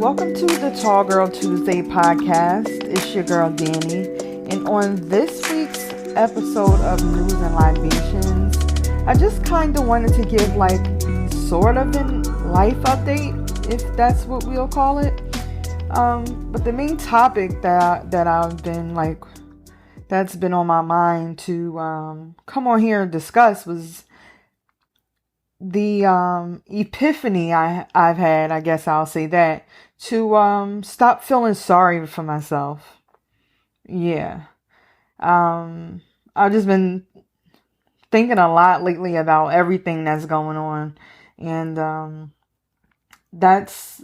Welcome to the Tall Girl Tuesday podcast. It's your girl Danny, and on this week's episode of News and Libations, I just kind of wanted to give sort of a life update, if that's what we'll call it. But the main topic that I've been that's been on my mind to come on here and discuss was the epiphany I've had, I guess I'll say that, to stop feeling sorry for myself. Yeah. I've just been thinking a lot lately about everything that's going on, and that's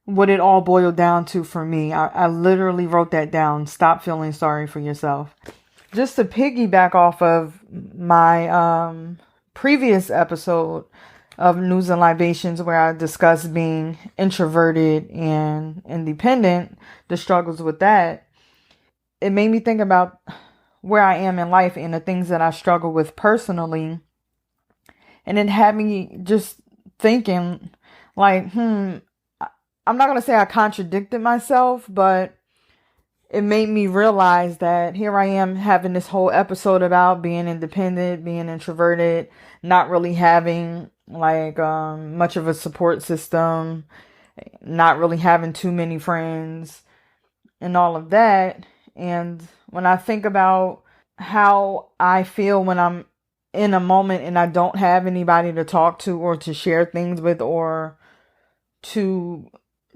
what it all boiled down to for me. I literally wrote that down. Stop feeling sorry for yourself. Just to piggyback off of my previous episode of News and Libations, where I discussed being introverted and independent, the struggles with that, it made me think about where I am in life and the things that I struggle with personally. And it had me just thinking I'm not going to say I contradicted myself, but it made me realize that here I am having this whole episode about being independent, being introverted, not really having much of a support system, not really having too many friends, and all of that. And when I think about how I feel when I'm in a moment and I don't have anybody to talk to or to share things with or to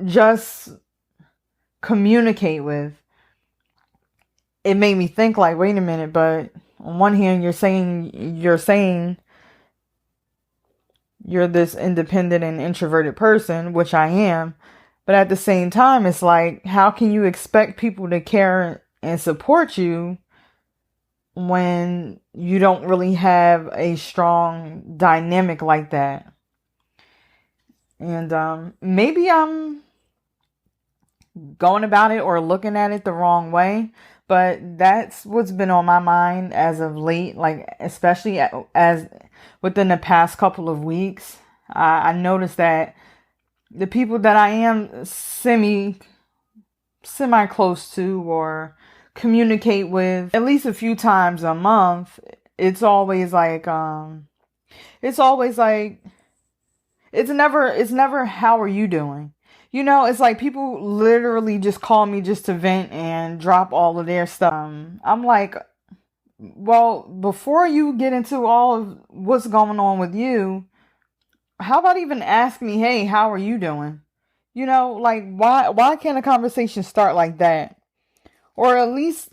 just communicate with, it made me think wait a minute, but on one hand you're saying you're this independent and introverted person, which I am, but at the same time it's how can you expect people to care and support you when you don't really have a strong dynamic like that? And maybe I'm going about it or looking at it the wrong way, but that's what's been on my mind as of late, especially as within the past couple of weeks. I noticed that the people that I am semi close to or communicate with at least a few times a month, it's always it's never how are you doing? It's people literally just call me just to vent and drop all of their stuff. I'm well, before you get into all of what's going on with you, how about even ask me, hey, how are you doing? Why can't a conversation start like that? Or at least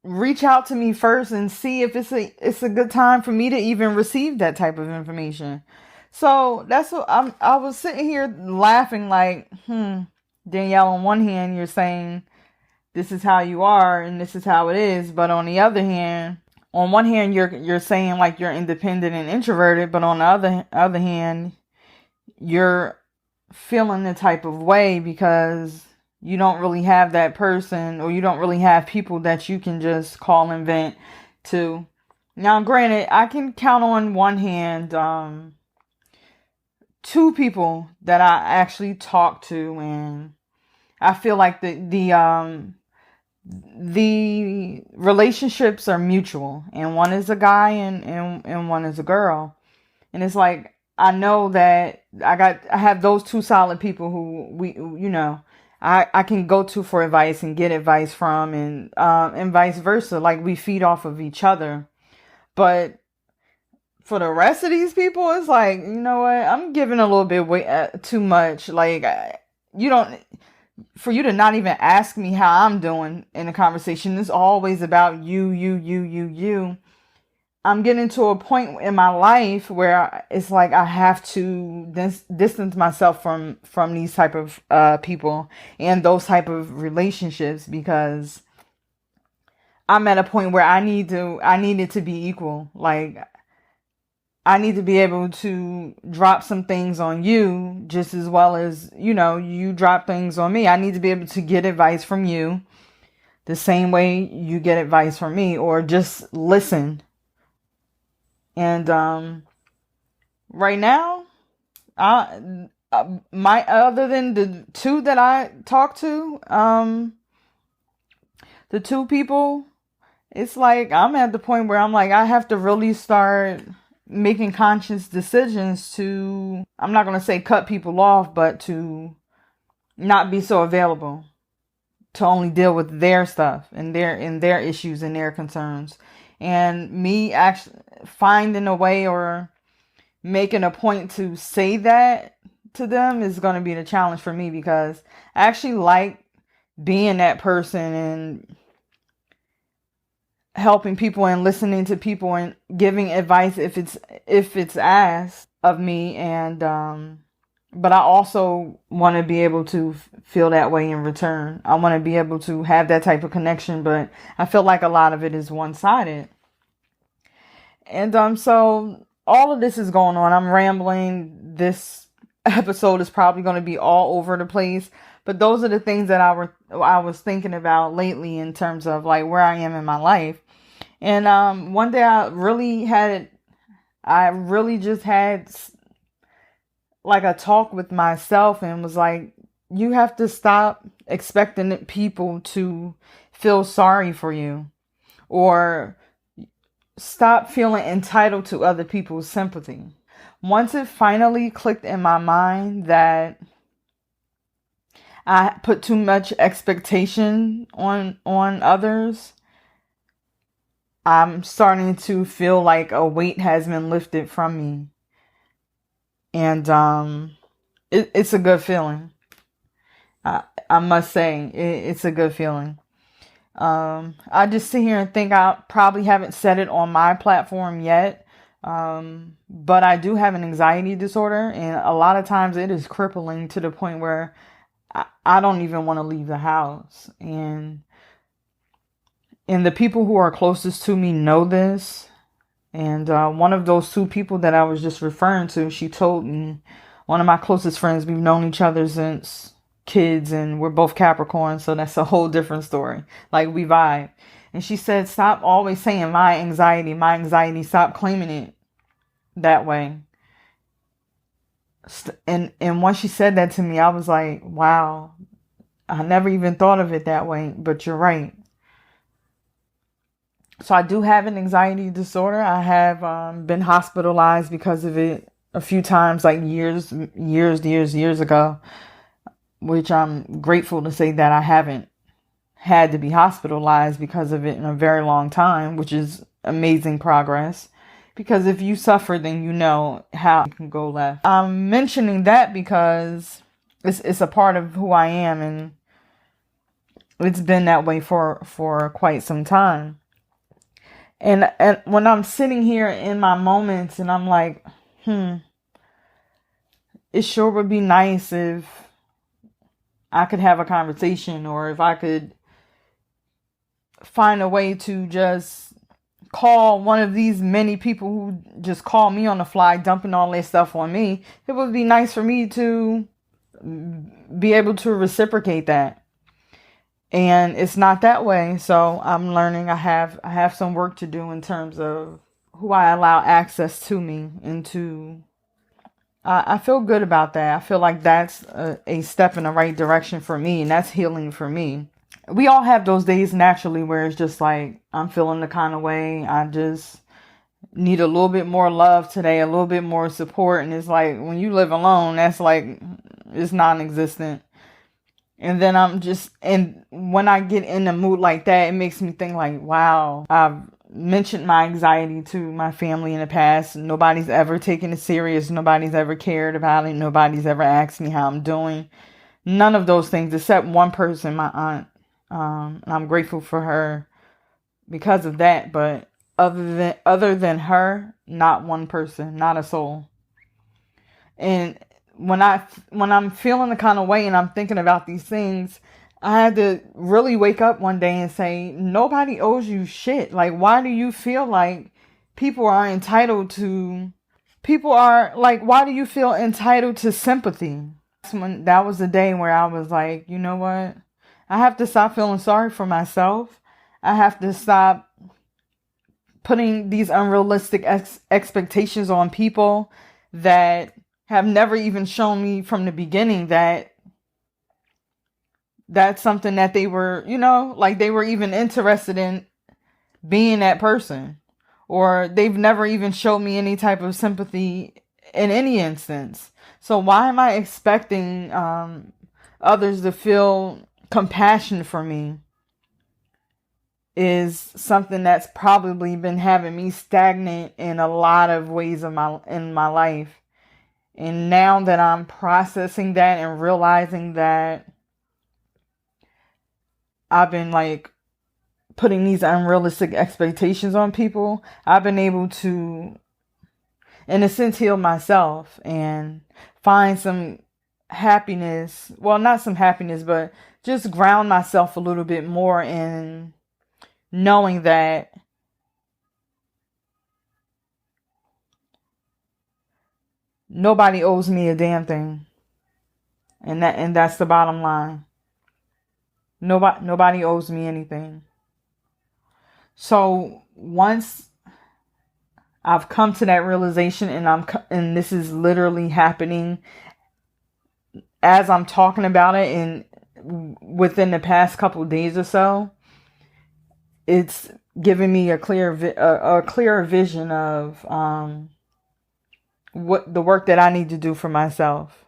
reach out to me first and see if it's a good time for me to even receive that type of information. So that's what I was sitting here laughing Danielle, on one hand, you're saying this is how you are and this is how it is. But on the other hand, you're saying you're independent and introverted. But on the other hand, you're feeling the type of way because you don't really have that person, or you don't really have people that you can just call and vent to. Now, granted, I can count on one hand, 2 people that I actually talk to, and I feel like the relationships are mutual, and one is a guy and one is a girl. And it's I know that I have those 2 solid people who I can go to for advice and get advice from, and vice versa. We feed off of each other. But for the rest of these people, it's you know what? I'm giving a little bit too much. For you to not even ask me how I'm doing in a conversation, it's always about you. I'm getting to a point in my life where it's I have to distance myself from these type of people and those type of relationships, because I'm at a point where I need it to be equal. I need to be able to drop some things on you just as well as, you drop things on me. I need to be able to get advice from you the same way you get advice from me, or just listen. And right now, my other than the two that I talked to, the two people, it's like I'm at the point where I'm like I have to really start making conscious decisions to, I'm not going to say cut people off, but to not be so available, to only deal with their stuff and their issues and their concerns. And me actually finding a way or making a point to say that to them is going to be the challenge for me, because I actually like being that person and helping people and listening to people and giving advice if it's asked of me. And but I also want to be able to feel that way in return. I want to be able to have that type of connection, but I feel like a lot of it is one-sided. And so all of this is going on. I'm rambling. This episode is probably going to be all over the place, but those are the things that I was thinking about lately in terms of like where I am in my life. And one day I really just had like a talk with myself and was like, you have to stop expecting people to feel sorry for you, or stop feeling entitled to other people's sympathy. Once it finally clicked in my mind that I put too much expectation on others, I'm starting to feel like a weight has been lifted from me. And it's a good feeling. I must say, it's a good feeling. I just sit here and think I probably haven't said it on my platform yet. But I do have an anxiety disorder, and a lot of times it is crippling to the point where I don't even want to leave the house. And the people who are closest to me know this. And one of those two people that I was just referring to, she told me, one of my closest friends, we've known each other since kids, and we're both Capricorn, so that's a whole different story. Like, we vibe. And she said, stop always saying my anxiety, stop claiming it that way. And once she said that to me, I was like, wow, I never even thought of it that way, but you're right. So I do have an anxiety disorder. I have been hospitalized because of it a few times, like years ago, which I'm grateful to say that I haven't had to be hospitalized because of it in a very long time, which is amazing progress. Because if you suffer, then you know how it can go left. I'm mentioning that because it's a part of who I am, and it's been that way for quite some time. And when I'm sitting here in my moments and I'm like, it sure would be nice if I could have a conversation, or if I could find a way to just call one of these many people who just call me on the fly, dumping all their stuff on me. It would be nice for me to be able to reciprocate that. And it's not that way. So I'm learning. I have some work to do in terms of who I allow access to me and to. I feel good about that. I feel like that's a step in the right direction for me, and that's healing for me. We all have those days naturally where it's just like, I'm feeling the kind of way. I just need a little bit more love today, a little bit more support. And it's like, when you live alone, that's like, it's non-existent. And then and when I get in a mood like that, it makes me think like, wow, I've mentioned my anxiety to my family in the past. Nobody's ever taken it serious. Nobody's ever cared about it. Nobody's ever asked me how I'm doing. None of those things, except one person, my aunt. And I'm grateful for her because of that. But other than her, not one person, not a soul. And when I'm feeling the kind of way and I'm thinking about these things, I had to really wake up one day and say, nobody owes you shit. Like, why do you feel like why do you feel entitled to sympathy? That was the day where I was like, you know what? I have to stop feeling sorry for myself. I have to stop putting these unrealistic expectations on people that have never even shown me from the beginning that that's something that they were, like they were even interested in being that person. Or they've never even showed me any type of sympathy in any instance. So why am I expecting others to feel compassion for me is something that's probably been having me stagnant in a lot of ways in my life. And now that I'm processing that and realizing that I've been like putting these unrealistic expectations on people, I've been able to, in a sense, heal myself and find some happiness. Well, not some happiness, but just ground myself a little bit more in knowing that nobody owes me a damn thing. And that's the bottom line. Nobody owes me anything. So once I've come to that realization, and this is literally happening as I'm talking about it, and within the past couple of days or so, it's giving me a clearer vision of what the work that I need to do for myself.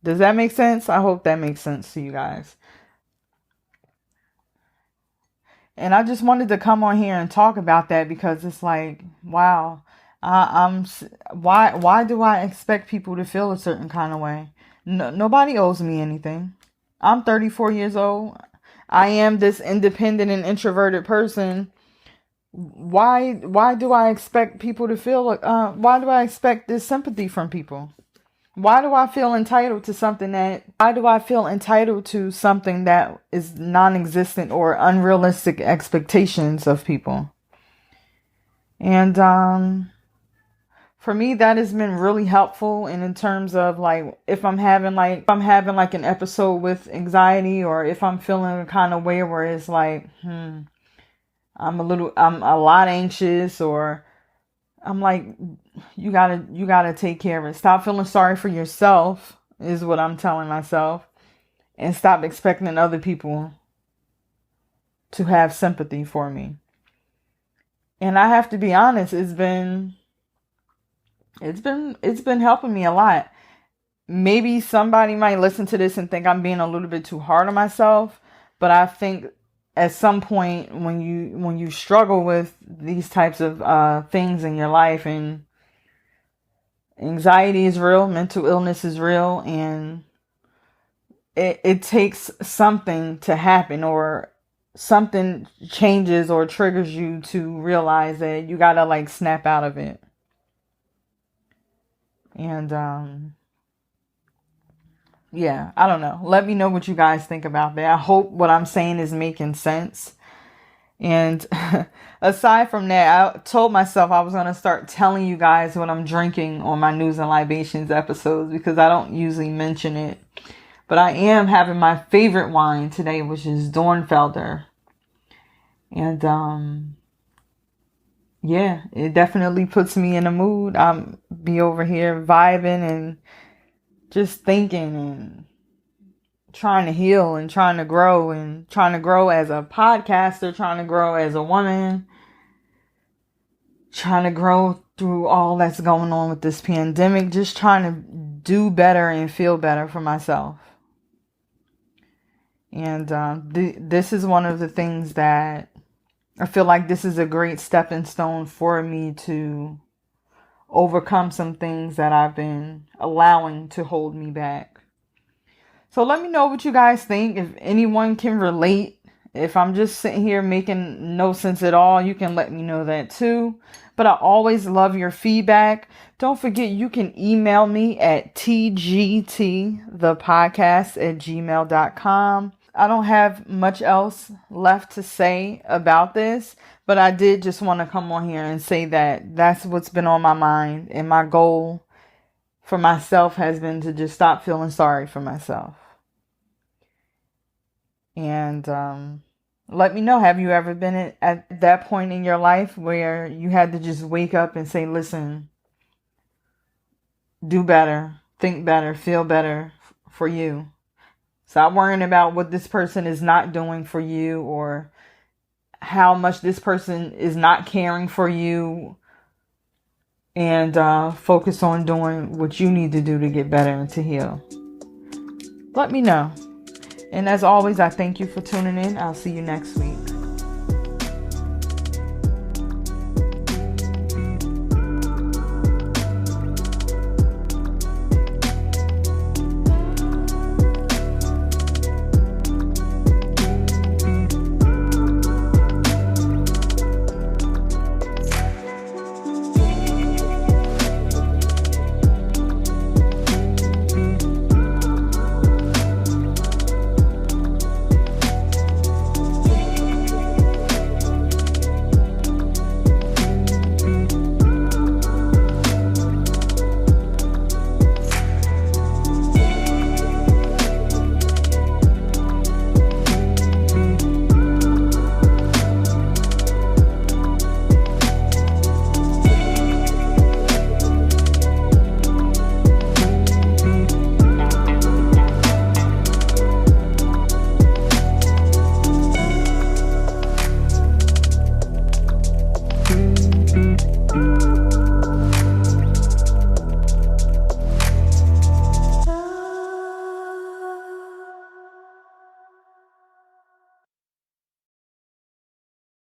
Does that make sense? I hope that makes sense to you guys. And I just wanted to come on here and talk about that because it's like, wow, why do I expect people to feel a certain kind of way? No, nobody owes me anything. I'm 34 years old. I am this independent and introverted person. Why do I expect people to feel why do I expect this sympathy from people? Why do I feel entitled to something that is non-existent or unrealistic expectations of people? And for me, that has been really helpful. And in terms of like, if I'm having like an episode with anxiety, or if I'm feeling a kind of way where it's like, I'm a lot anxious, or I'm like, you gotta take care of it. Stop feeling sorry for yourself is what I'm telling myself. And stop expecting other people to have sympathy for me. And I have to be honest, it's been helping me a lot. Maybe somebody might listen to this and think I'm being a little bit too hard on myself, but I think at some point when you struggle with these types of things in your life, and anxiety is real, mental illness is real, and it takes something to happen, or something changes or triggers you to realize that you gotta like snap out of it. And yeah, I don't know. Let me know what you guys think about that. I hope what I'm saying is making sense. And aside from that, I told myself I was going to start telling you guys what I'm drinking on my News and Libations episodes, because I don't usually mention it. But I am having my favorite wine today, which is Dornfelder. And yeah, it definitely puts me in a mood. I'm be over here vibing and just thinking and trying to heal and trying to grow as a podcaster, trying to grow as a woman, trying to grow through all that's going on with this pandemic, just trying to do better and feel better for myself. And this is one of the things that I feel like this is a great stepping stone for me to overcome some things that I've been allowing to hold me back. So let me know what you guys think. If anyone can relate, if I'm just sitting here making no sense at all, you can let me know that too. But I always love your feedback. Don't forget, you can email me at tgtthepodcast@gmail.com. I don't have much else left to say about this, but I did just want to come on here and say that that's what's been on my mind. And my goal for myself has been to just stop feeling sorry for myself. And let me know, have you ever been at that point in your life where you had to just wake up and say, listen, do better, think better, feel better for you. Stop worrying about what this person is not doing for you or how much this person is not caring for you, and focus on doing what you need to do to get better and to heal. Let me know. And as always, I thank you for tuning in. I'll see you next week.